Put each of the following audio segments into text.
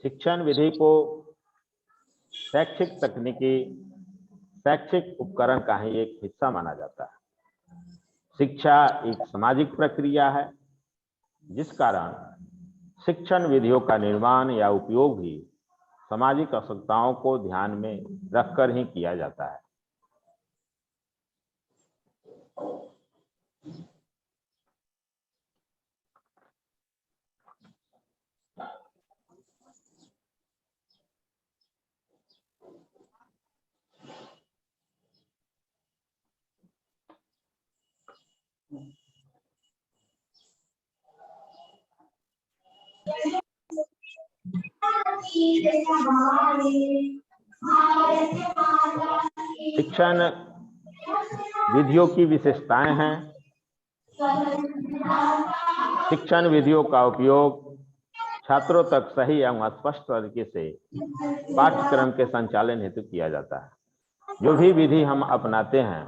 शिक्षण विधि को शैक्षिक तकनीकी शैक्षिक उपकरण का ही एक हिस्सा माना जाता है। शिक्षा एक सामाजिक प्रक्रिया है, जिस कारण शिक्षण विधियों का निर्माण या उपयोग भी सामाजिक आवश्यकताओं को ध्यान में रखकर ही किया जाता है। शिक्षण विधियों की विशेषताएं हैं। शिक्षण विधियों का उपयोग छात्रों तक सही एवं स्पष्ट तरीके से पाठ्यक्रम के संचालन हेतु किया जाता है। जो भी विधि हम अपनाते हैं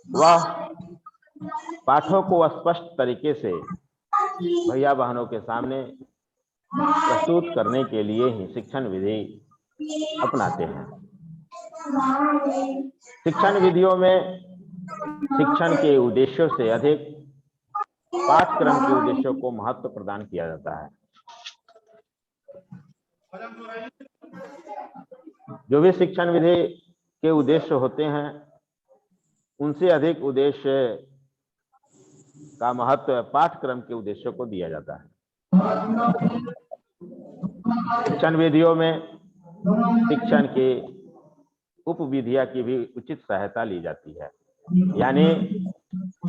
वह पाठों को स्पष्ट तरीके से भैया बहनों के सामने प्रस्तुत करने के लिए ही शिक्षण विधि अपनाते हैं। शिक्षण विधियों में शिक्षण के उद्देश्यों से अधिक पाठ्यक्रम के उद्देश्यों को महत्व प्रदान किया जाता है। जो भी शिक्षण विधि के उद्देश्य होते हैं उनसे अधिक उद्देश्य का महत्व पाठ्यक्रम के उद्देश्यों को दिया जाता है। शिक्षण विधियों में शिक्षण के उपविधियां की भी उचित सहायता ली जाती है। यानी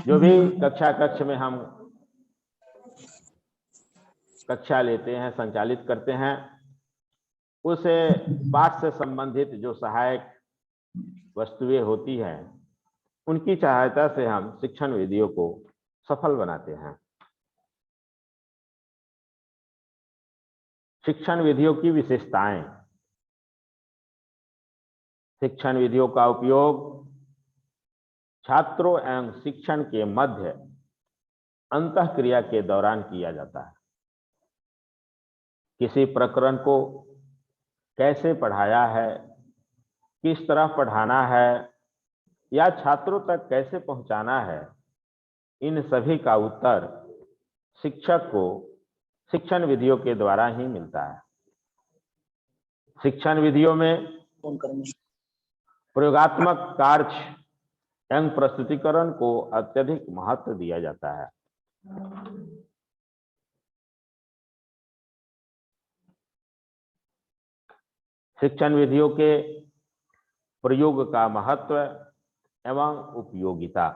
जो भी कक्ष में हम कक्षा लेते हैं, संचालित करते हैं, उस पाठ से संबंधित जो सहायक वस्तुएं होती हैं उनकी सहायता से हम शिक्षण विधियों को सफल बनाते हैं। शिक्षण विधियों की विशेषताएं। शिक्षण विधियों का उपयोग छात्रों एवं शिक्षण के मध्य अंतःक्रिया के दौरान किया जाता है। किसी प्रकरण को कैसे पढ़ाया है, किस तरह पढ़ाना है या छात्रों तक कैसे पहुंचाना है, इन सभी का उत्तर शिक्षक को शिक्षण विधियों के द्वारा ही मिलता है। शिक्षण विधियों में प्रयोगात्मक कार्य एवं प्रस्तुतिकरण को अत्यधिक महत्व दिया जाता है। शिक्षण विधियों के प्रयोग का महत्व एवं उपयोगिता।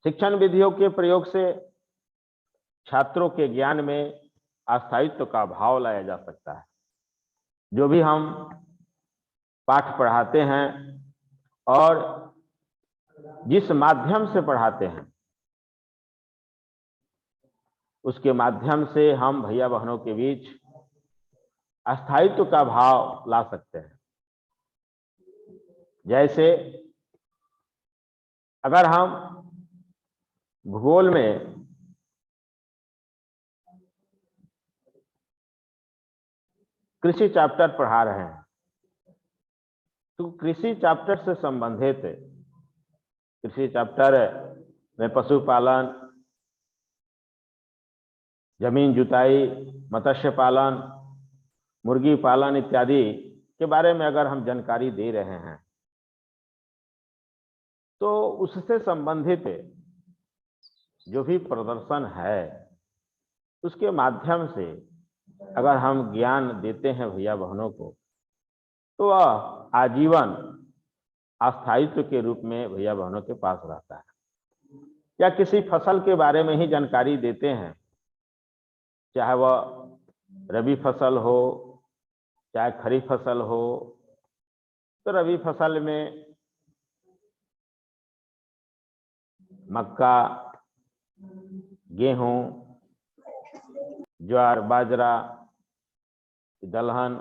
शिक्षण विधियों के प्रयोग से छात्रों के ज्ञान में अस्थायित्व का भाव लाया जा सकता है। जो भी हम पाठ पढ़ाते हैं और जिस माध्यम से पढ़ाते हैं उसके माध्यम से हम भैया बहनों के बीच अस्थायित्व का भाव ला सकते हैं। जैसे अगर हम भूगोल में कृषि चैप्टर पढ़ा रहे हैं तो कृषि चैप्टर से संबंधित कृषि चैप्टर में पशुपालन, जमीन जुताई, मत्स्य पालन, मुर्गी पालन इत्यादि के बारे में अगर हम जानकारी दे रहे हैं तो उससे संबंधित जो भी प्रदर्शन है उसके माध्यम से अगर हम ज्ञान देते हैं भैया बहनों को तो वह आजीवन अस्थायित्व के रूप में भैया बहनों के पास रहता है। या किसी फसल के बारे में ही जानकारी देते हैं, चाहे वह रबी फसल हो चाहे खरीफ फसल हो, तो रबी फसल में मक्का, गेहूं, ज्वार, बाजरा, दलहन,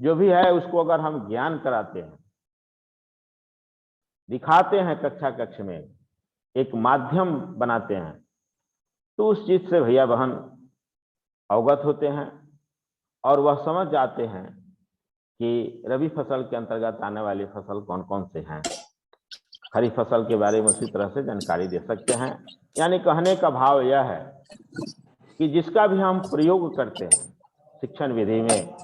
जो भी है उसको अगर हम ज्ञान कराते हैं, दिखाते हैं कक्षा कक्ष में, एक माध्यम बनाते हैं, तो उस चीज से भैया बहन अवगत होते हैं और वह समझ जाते हैं कि रबी फसल के अंतर्गत आने वाली फसल कौन कौन से हैं। खरीफ फसल के बारे में उसी तरह से जानकारी दे सकते हैं। यानी कहने का भाव यह है कि जिसका भी हम प्रयोग करते हैं शिक्षण विधि में,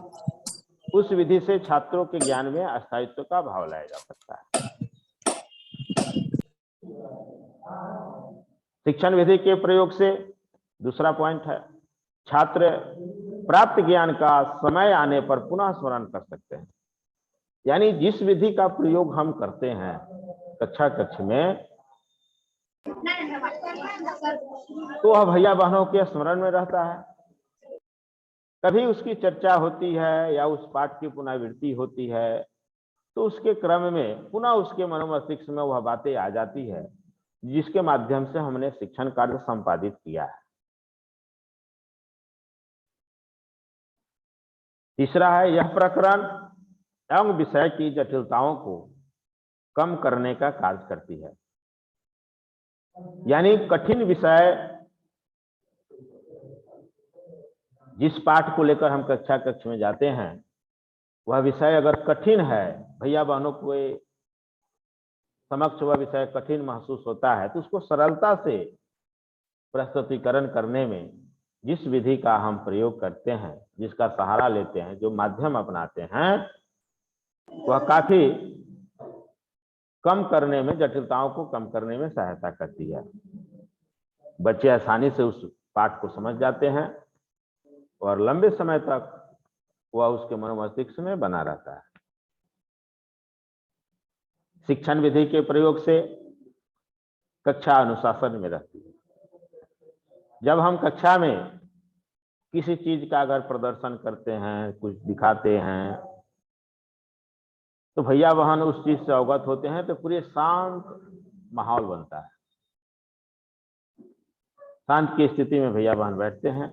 उस विधि से छात्रों के ज्ञान में अस्थायित्व का भाव लाया जा सकता है। शिक्षण विधि के प्रयोग से दूसरा पॉइंट है, छात्र प्राप्त ज्ञान का समय आने पर पुनः स्मरण कर सकते हैं। यानी जिस विधि का प्रयोग हम करते हैं कक्षा कक्ष में, तो वह भैया बहनों के स्मरण में रहता है। कभी उसकी चर्चा होती है या उस पाठ की पुनरावृत्ति होती है, तो उसके क्रम में पुनः उसके मनोमस्तिष्क में वह बातें आ जाती है जिसके माध्यम से हमने शिक्षण कार्य संपादित किया है। तीसरा है, यह प्रकरण एवं विषय की जटिलताओं को कम करने का कार्य करती है। यानी कठिन विषय, जिस पाठ को लेकर हम कक्षा कक्ष में जाते हैं, वह विषय अगर कठिन है, भैया बहनों को समक्ष वह विषय कठिन महसूस होता है, तो उसको सरलता से प्रस्तुतिकरण करने में जिस विधि का हम प्रयोग करते हैं, जिसका सहारा लेते हैं, जो माध्यम अपनाते हैं, वह काफी कम करने में, जटिलताओं को कम करने में सहायता करती है। बच्चे आसानी से उस पाठ को समझ जाते हैं और लंबे समय तक वह उसके मनोमस्तिष्क में बना रहता है। शिक्षण विधि के प्रयोग से कक्षा अनुशासन में रहती है। जब हम कक्षा में किसी चीज का अगर प्रदर्शन करते हैं, कुछ दिखाते हैं, तो भैया बहन उस चीज से अवगत होते हैं, तो पूरे शांत माहौल बनता है। शांत की स्थिति में भैया बहन बैठते हैं,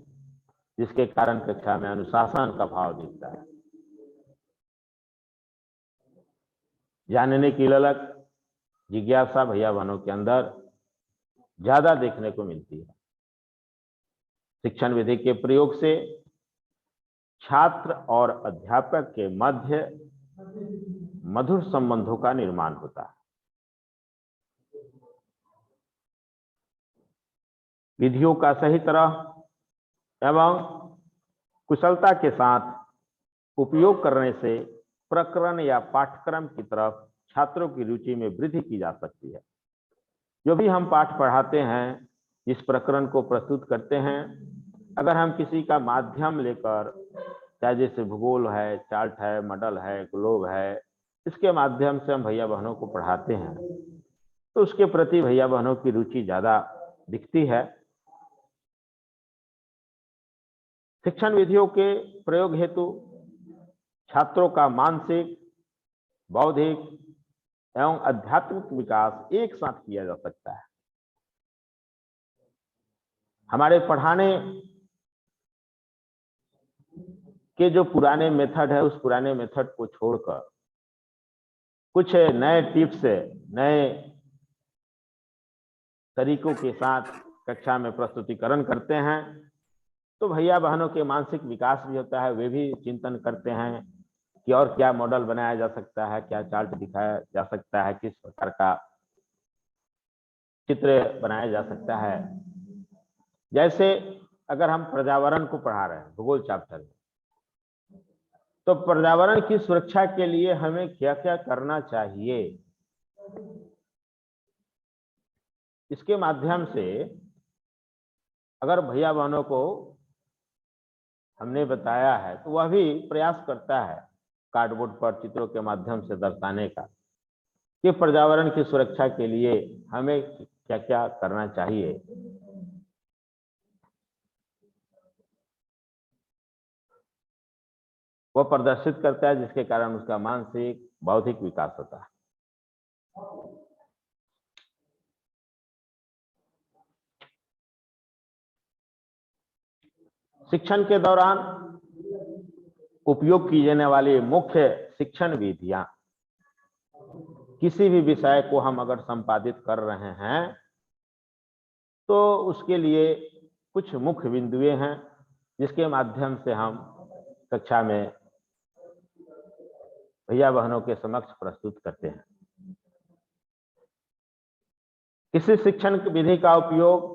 जिसके कारण कक्षा में अनुशासन का भाव दिखता है। जानने की ललक, जिज्ञासा भैया बहनों के अंदर ज्यादा देखने को मिलती है। शिक्षण विधि के प्रयोग से छात्र और अध्यापक के मध्य मधुर संबंधों का निर्माण होता है। विधियों का सही तरह एवं कुशलता के साथ उपयोग करने से प्रकरण या पाठ्यक्रम की तरफ छात्रों की रुचि में वृद्धि की जा सकती है। जो भी हम पाठ पढ़ाते हैं, जिस प्रकरण को प्रस्तुत करते हैं, अगर हम किसी का माध्यम लेकर, चाहे जैसे भूगोल है, चार्ट है, मॉडल है, ग्लोब है, इसके माध्यम से हम भैया बहनों को पढ़ाते हैं, तो उसके प्रति भैया बहनों की रुचि ज्यादा दिखती है। शिक्षण विधियों के प्रयोग हेतु छात्रों का मानसिक, बौद्धिक एवं आध्यात्मिक विकास एक साथ किया जा सकता है। हमारे पढ़ाने के जो पुराने मेथड है, उस पुराने मेथड को छोड़कर कुछ नए टिप्स, नए तरीकों के साथ कक्षा में प्रस्तुतिकरण करते हैं, तो भैया बहनों के मानसिक विकास भी होता है। वे भी चिंतन करते हैं कि और क्या मॉडल बनाया जा सकता है, क्या चार्ट दिखाया जा सकता है, किस प्रकार का चित्र बनाया जा सकता है। जैसे अगर हम पर्यावरण को पढ़ा रहे हैं भूगोल चैप्टर में, तो पर्यावरण की सुरक्षा के लिए हमें क्या क्या करना चाहिए, इसके माध्यम से अगर भैया बहनों को हमने बताया है, तो वह भी प्रयास करता है कार्डबोर्ड पर चित्रों के माध्यम से दर्शाने का कि पर्यावरण की सुरक्षा के लिए हमें क्या क्या करना चाहिए। वह प्रदर्शित करता है, जिसके कारण उसका मानसिक, बौद्धिक विकास होता है। शिक्षण के दौरान उपयोग की जाने वाली मुख्य शिक्षण विधियां, किसी भी विषय को हम अगर संपादित कर रहे हैं तो उसके लिए कुछ मुख्य बिंदुएं हैं जिसके माध्यम से हम कक्षा में भैया बहनों के समक्ष प्रस्तुत करते हैं। किसी शिक्षण विधि का उपयोग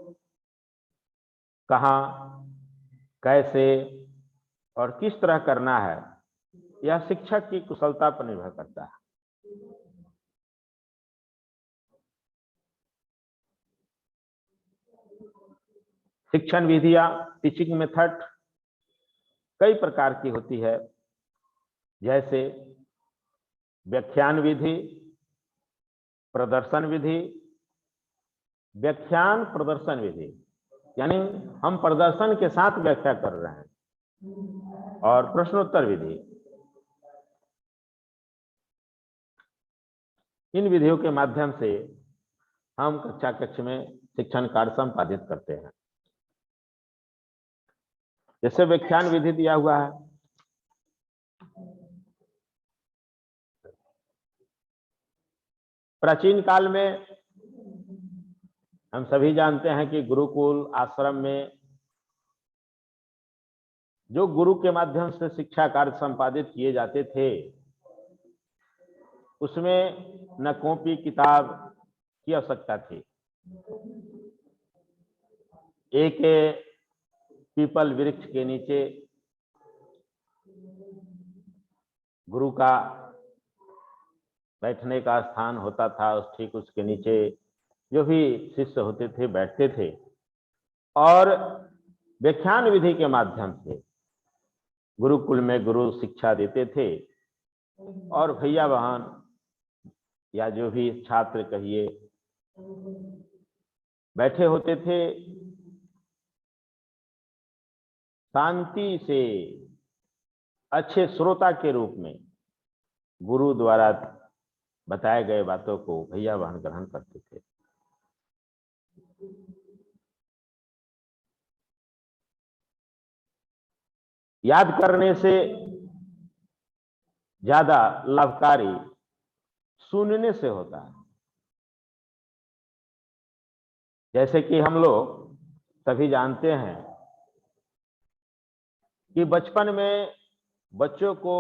कहाँ, कैसे और किस तरह करना है, यह शिक्षक की कुशलता पर निर्भर करता है। शिक्षण विधियां, टीचिंग मेथड कई प्रकार की होती है, जैसे व्याख्यान विधि, प्रदर्शन विधि। व्याख्यान प्रदर्शन विधि यानी हम प्रदर्शन के साथ व्याख्या कर रहे हैं। और प्रश्नोत्तर विधि, इन विधियों के माध्यम से हम कक्षा कक्ष में शिक्षण कार्य संपादित करते हैं। जैसे व्याख्यान विधि दिया हुआ है, प्राचीन काल में हम सभी जानते हैं कि गुरुकुल आश्रम में जो गुरु के माध्यम से शिक्षा कार्य संपादित किए जाते थे, उसमें न कॉपी किताब की आवश्यकता थी। एक पीपल वृक्ष के नीचे गुरु का बैठने का स्थान होता था, उस ठीक उसके नीचे जो भी शिष्य होते थे बैठते थे और व्याख्यान विधि के माध्यम से गुरुकुल में गुरु शिक्षा देते थे और भैया बहन या जो भी छात्र कहिए बैठे होते थे। शांति से अच्छे श्रोता के रूप में गुरु द्वारा बताए गए बातों को भैया बहन ग्रहण करते थे। याद करने से ज्यादा लाभकारी सुनने से होता है। जैसे कि हम लोग सभी जानते हैं कि बचपन में बच्चों को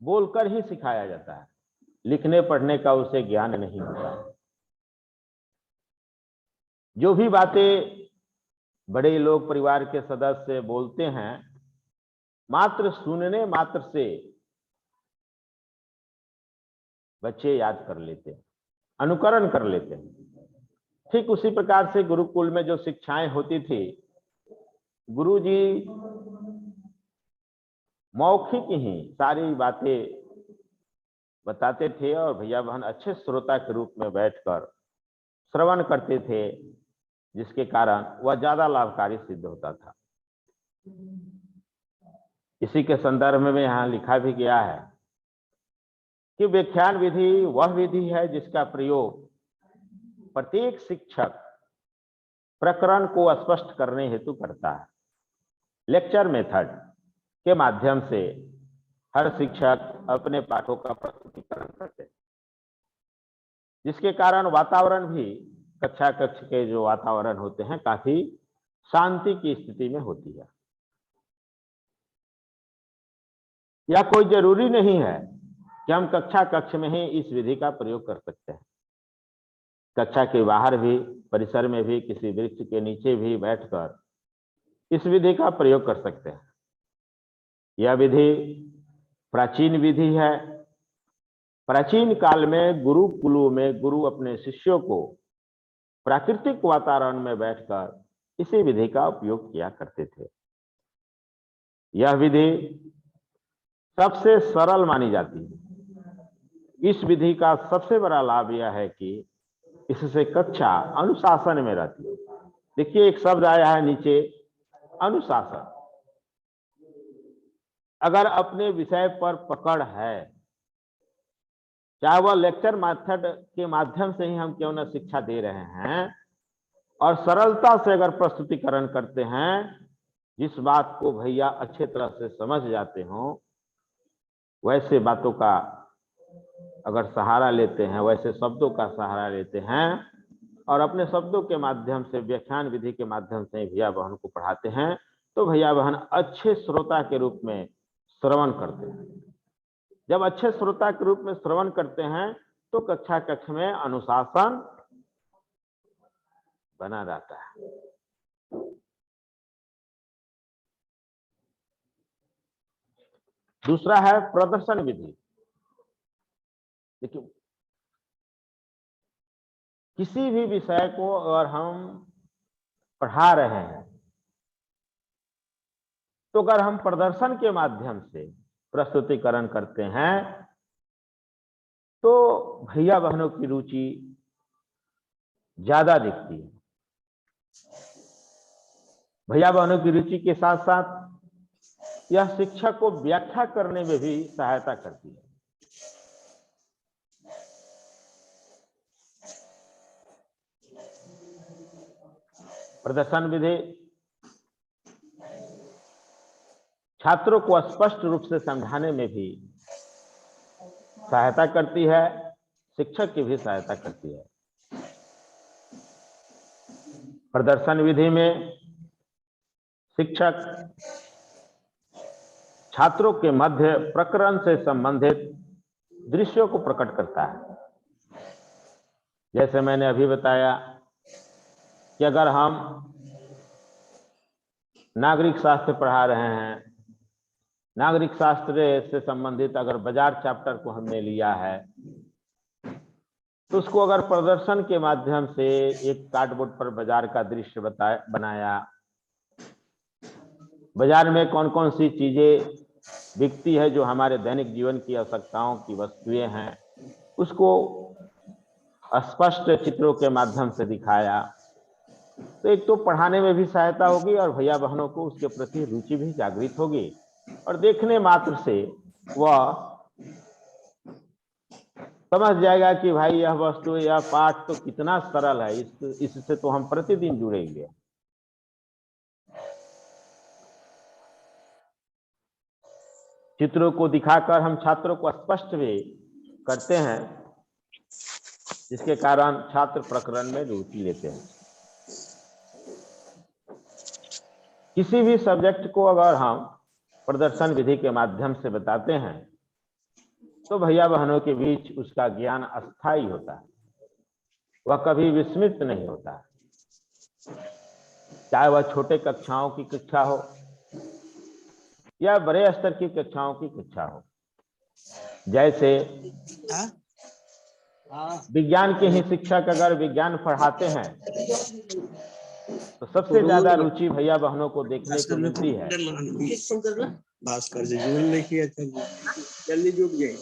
बोलकर ही सिखाया जाता है, लिखने पढ़ने का उसे ज्ञान नहीं होता है। जो भी बातें बड़े लोग परिवार के सदस्य बोलते हैं, मात्र सुनने मात्र से बच्चे याद कर लेते हैं, अनुकरण कर लेते हैं। ठीक उसी प्रकार से गुरुकुल में जो शिक्षाएं होती थी, गुरुजी मौखिक ही सारी बातें बताते थे और भैया बहन अच्छे श्रोता के रूप में बैठकर श्रवण करते थे, जिसके कारण वह ज्यादा लाभकारी सिद्ध होता था। इसी के संदर्भ में यहाँ लिखा भी गया है कि व्याख्यान विधि वह विधि है जिसका प्रयोग प्रत्येक शिक्षक प्रकरण को स्पष्ट करने हेतु करता है। लेक्चर मेथड के माध्यम से हर शिक्षक अपने पाठों का प्रस्तुतिकरण करते हैं, जिसके कारण वातावरण भी कक्षा कक्ष के जो वातावरण होते हैं काफी शांति की स्थिति में होती है। या कोई जरूरी नहीं है कि हम कक्षा कक्ष में ही इस विधि का प्रयोग कर सकते हैं। कक्षा के बाहर भी, परिसर में भी, किसी वृक्ष के नीचे भी बैठकर इस विधि का प्रयोग कर सकते हैं। यह विधि प्राचीन विधि है। प्राचीन काल में गुरुकुलों में गुरु अपने शिष्यों को प्राकृतिक वातावरण में बैठकर इसी विधि का उपयोग किया करते थे। यह विधि सबसे सरल मानी जाती है। इस विधि का सबसे बड़ा लाभ यह है कि इससे कक्षा अनुशासन में रहती है। देखिए, एक शब्द आया है नीचे, अनुशासन। अगर अपने विषय पर पकड़ है, चाहे वह लेक्चर मेथड के माध्यम से ही हम क्यों न शिक्षा दे रहे हैं, और सरलता से अगर प्रस्तुतिकरण करते हैं, जिस बात को भैया अच्छे तरह से समझ जाते हो वैसे बातों का अगर सहारा लेते हैं, वैसे शब्दों का सहारा लेते हैं और अपने शब्दों के माध्यम से, व्याख्यान विधि के माध्यम से भैया बहन को पढ़ाते हैं, तो भैया बहन अच्छे श्रोता के रूप में श्रवण करते हैं। जब अच्छे श्रोता के रूप में श्रवण करते हैं तो कक्षा कक्ष में अनुशासन बना रहता है। दूसरा है प्रदर्शन विधि। देखिए, किसी भी विषय को अगर हम पढ़ा रहे हैं तो अगर हम प्रदर्शन के माध्यम से प्रस्तुतिकरण करते हैं तो भैया बहनों की रुचि ज्यादा दिखती है। भैया बहनों की रुचि के साथ साथ यह शिक्षक को व्याख्या करने में भी सहायता करती है। प्रदर्शन विधि छात्रों को स्पष्ट रूप से समझाने में भी सहायता करती है, शिक्षक की भी सहायता करती है। प्रदर्शन विधि में शिक्षक छात्रों के मध्य प्रकरण से संबंधित दृश्यों को प्रकट करता है। जैसे मैंने अभी बताया कि अगर हम नागरिक शास्त्र पढ़ा रहे हैं, नागरिक शास्त्र से संबंधित अगर बाजार चैप्टर को हमने लिया है तो उसको अगर प्रदर्शन के माध्यम से एक कार्डबोर्ड पर बाजार का दृश्य बनाया, बाजार में कौन कौन सी चीजें बिकती है जो हमारे दैनिक जीवन की आवश्यकताओं की वस्तुएं हैं, उसको स्पष्ट चित्रों के माध्यम से दिखाया, तो एक तो पढ़ाने में भी सहायता होगी और भैया बहनों को उसके प्रति रुचि भी जागृत होगी और देखने मात्र से वह समझ जाएगा कि भाई यह वस्तु, यह पाठ तो कितना सरल है, इससे तो हम प्रतिदिन जुड़ेंगे। चित्रों को दिखाकर हम छात्रों को स्पष्ट भी करते हैं, जिसके कारण छात्र प्रकरण में रुचि लेते हैं। किसी भी सब्जेक्ट को अगर हम प्रदर्शन विधि के माध्यम से बताते हैं तो भैया बहनों के बीच उसका ज्ञान अस्थायी होता है, वह कभी विस्मृत नहीं होता, चाहे वह छोटे कक्षाओं की कक्षा हो या बड़े स्तर की कक्षाओं की कक्षा हो। जैसे विज्ञान के ही शिक्षक अगर विज्ञान पढ़ाते हैं तो सबसे ज्यादा रुचि भैया बहनों को देखने को मिलती है। भास्कर जी जुड़ नहीं किया, जल्दी जुट गए